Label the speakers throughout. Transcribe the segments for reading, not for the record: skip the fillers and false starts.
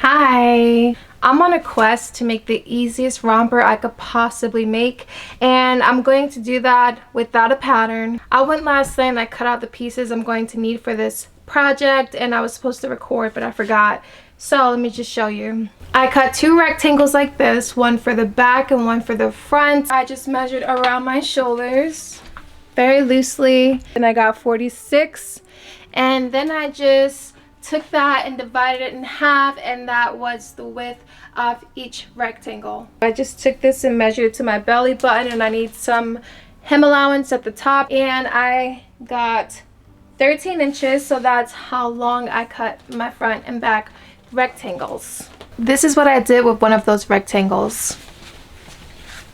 Speaker 1: Hi! I'm on a quest to make the easiest romper I could possibly make, and I'm going to do that without a pattern. I went last night and I cut out the pieces I'm going to need for this project, and I was supposed to record but I forgot. So let me just show you. I cut two rectangles like this, one for the back and one for the front. I just measured around my shoulders very loosely and I got 46, and then I just took that and divided it in half, and that was the width of each rectangle. I just took this and measured it to my belly button, and I need some hem allowance at the top, and I got 13 inches, so that's how long I cut my front and back rectangles. This is what I did with one of those rectangles.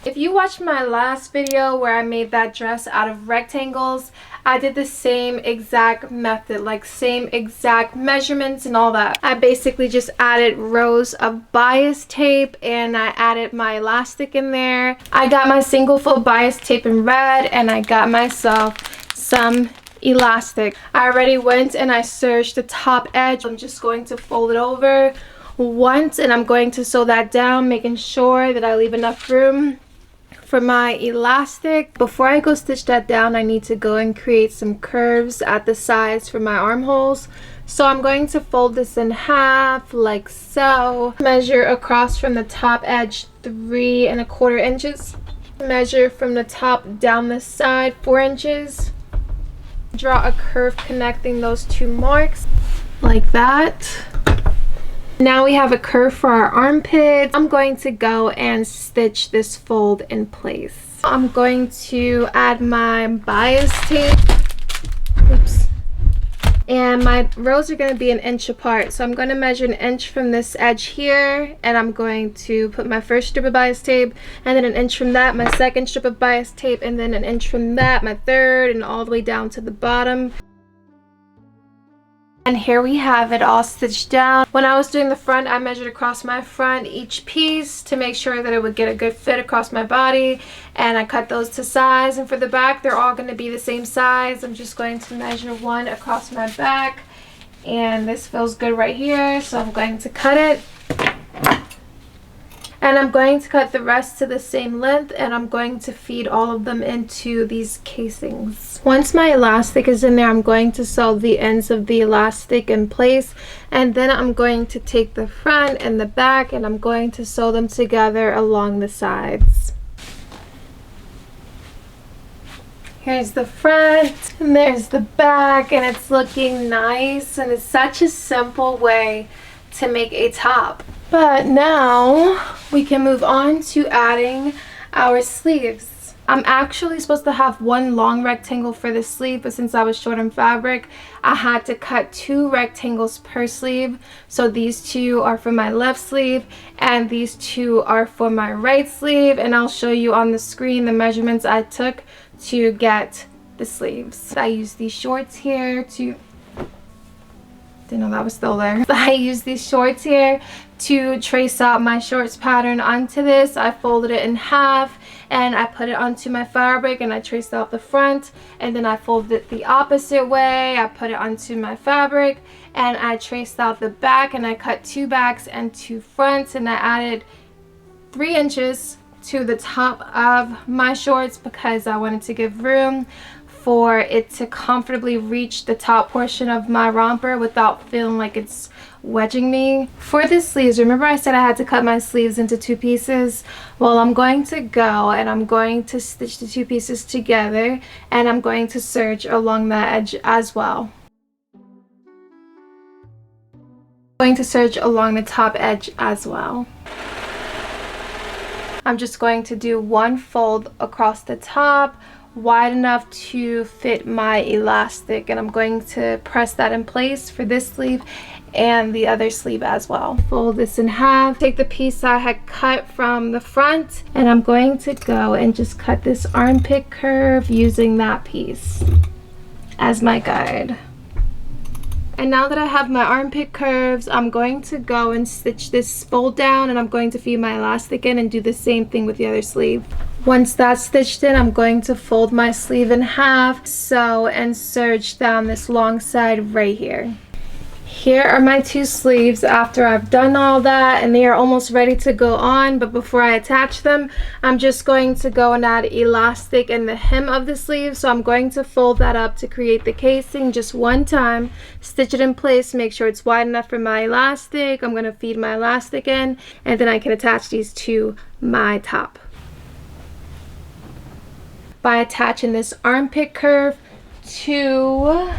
Speaker 1: If you watched my last video where I made that dress out of rectangles, I did the same exact method, like same exact measurements and all that. I basically just added rows of bias tape and I added my elastic in there. I got my single fold bias tape in red, and I got myself some elastic. I already went and I serged the top edge. I'm just going to fold it over once, and I'm going to sew that down, making sure that I leave enough room for my elastic. Before I go stitch that down, I need to go and create some curves at the sides for my armholes. So I'm going to fold this in half like so. Measure across from the top edge 3¼ inches. Measure from the top down the side 4 inches. Draw a curve connecting those two marks like that. Now we have a curve for our armpits. I'm going to go and stitch this fold in place. I'm going to add my bias tape. Oops. And my rows are going to be 1 inch apart. So I'm going to measure 1 inch from this edge here, and I'm going to put my first strip of bias tape, and then 1 inch from that, my second strip of bias tape, and then 1 inch from that, my third, and all the way down to the bottom. And here we have it all stitched down. When I was doing the front, I measured across my front each piece to make sure that it would get a good fit across my body, and I cut those to size. And for the back, they're all going to be the same size. I'm just going to measure one across my back, and this feels good right here, so I'm going to cut it. And I'm going to cut the rest to the same length, and I'm going to feed all of them into these casings. Once my elastic is in there, I'm going to sew the ends of the elastic in place, and then I'm going to take the front and the back and I'm going to sew them together along the sides. Here's the front and there's the back, and it's looking nice, and it's such a simple way to make a top. But now we can move on to adding our sleeves. I'm actually supposed to have one long rectangle for the sleeve, but since I was short on fabric, I had to cut 2 rectangles per sleeve. So these 2 are for my left sleeve and these 2 are for my right sleeve, and I'll show you on the screen the measurements I took to get the sleeves. I used these shorts here to didn't know that was still there. I used these shorts here to trace out my shorts pattern onto this. I folded it in half and I put it onto my fabric, and I traced out the front, and then I folded it the opposite way. I put it onto my fabric and I traced out the back, and I cut 2 backs and 2 fronts, and I added 3 inches to the top of my shorts because I wanted to give room for it to comfortably reach the top portion of my romper without feeling like it's wedging me. For the sleeves, remember I said I had to cut my sleeves into 2 pieces? Well, I'm going to go and I'm going to stitch the 2 pieces together, and I'm going to serge along that edge as well. I'm going to serge along the top edge as well. I'm just going to do 1 fold across the top, wide enough to fit my elastic, and I'm going to press that in place for this sleeve and the other sleeve as well. Fold this in half, take the piece I had cut from the front, and I'm going to go and just cut this armpit curve using that piece as my guide. And now that I have my armpit curves, I'm going to go and stitch this fold down, and I'm going to feed my elastic in and do the same thing with the other sleeve. Once that's stitched in, I'm going to fold my sleeve in half, sew and serge down this long side right here. Here are my two sleeves after I've done all that, and they are almost ready to go on. But before I attach them, I'm just going to go and add elastic in the hem of the sleeve. So I'm going to fold that up to create the casing just one time, stitch it in place, make sure it's wide enough for my elastic. I'm going to feed my elastic in, and then I can attach these to my top by attaching this armpit curve to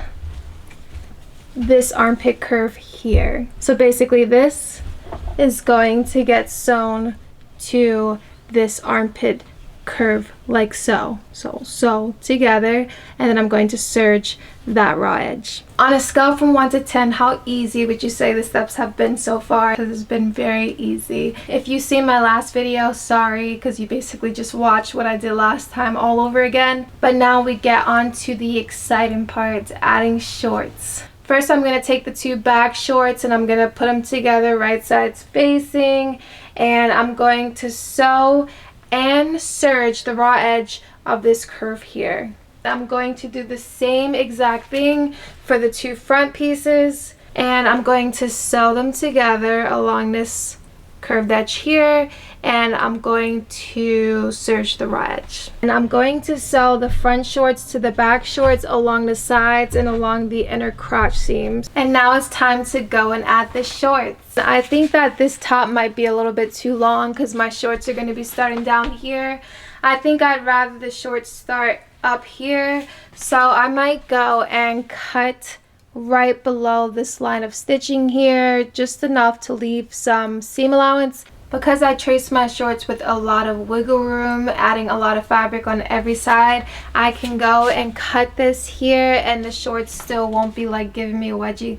Speaker 1: this armpit curve here. So basically this is going to get sewn to this armpit curve like so. So together, and then I'm going to serge that raw edge. On a scale from 1 to 10, how easy would you say the steps have been so far? Because it's been very easy. If you see my last video, sorry, because you basically just watched what I did last time all over again. But now we get on to the exciting part, adding shorts. First, I'm going to take the two back shorts and I'm going to put them together right sides facing, and I'm going to sew and serge the raw edge of this curve here. I'm going to do the same exact thing for the two front pieces, and I'm going to sew them together along this curved edge here, and I'm going to serge the raw edge. And I'm going to sew the front shorts to the back shorts along the sides and along the inner crotch seams. And now it's time to go and add the shorts. I think that this top might be a little bit too long because my shorts are going to be starting down here. I think I'd rather the shorts start up here, so I might go and cut right below this line of stitching here, just enough to leave some seam allowance. Because I traced my shorts with a lot of wiggle room, adding a lot of fabric on every side, I can go and cut this here and the shorts still won't be like giving me a wedgie.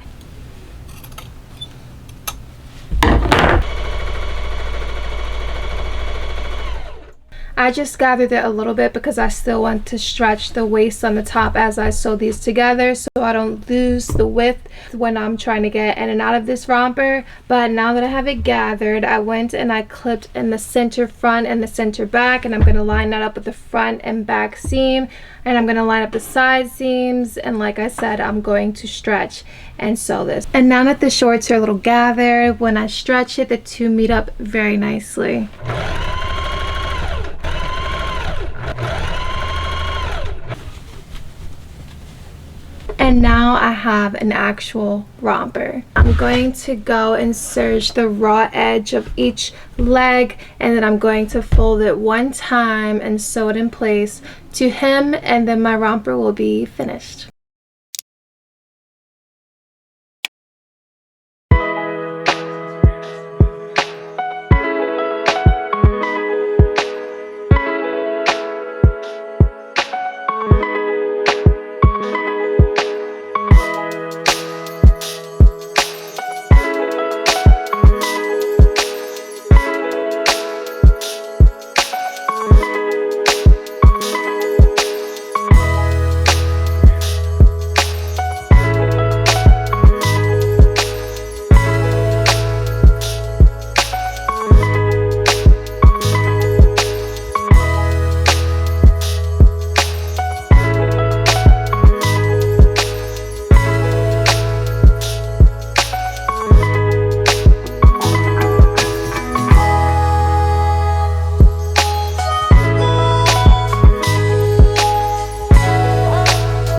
Speaker 1: I just gathered it a little bit because I still want to stretch the waist on the top as I sew these together, so I don't lose the width when I'm trying to get in and out of this romper. But now that I have it gathered, I went and I clipped in the center front and the center back, and I'm going to line that up with the front and back seam, and I'm going to line up the side seams, and like I said, I'm going to stretch and sew this. And now that the shorts are a little gathered, when I stretch it, the two meet up very nicely. And now I have an actual romper. I'm going to go and serge the raw edge of each leg, and then I'm going to fold it one time and sew it in place to hem, and then my romper will be finished.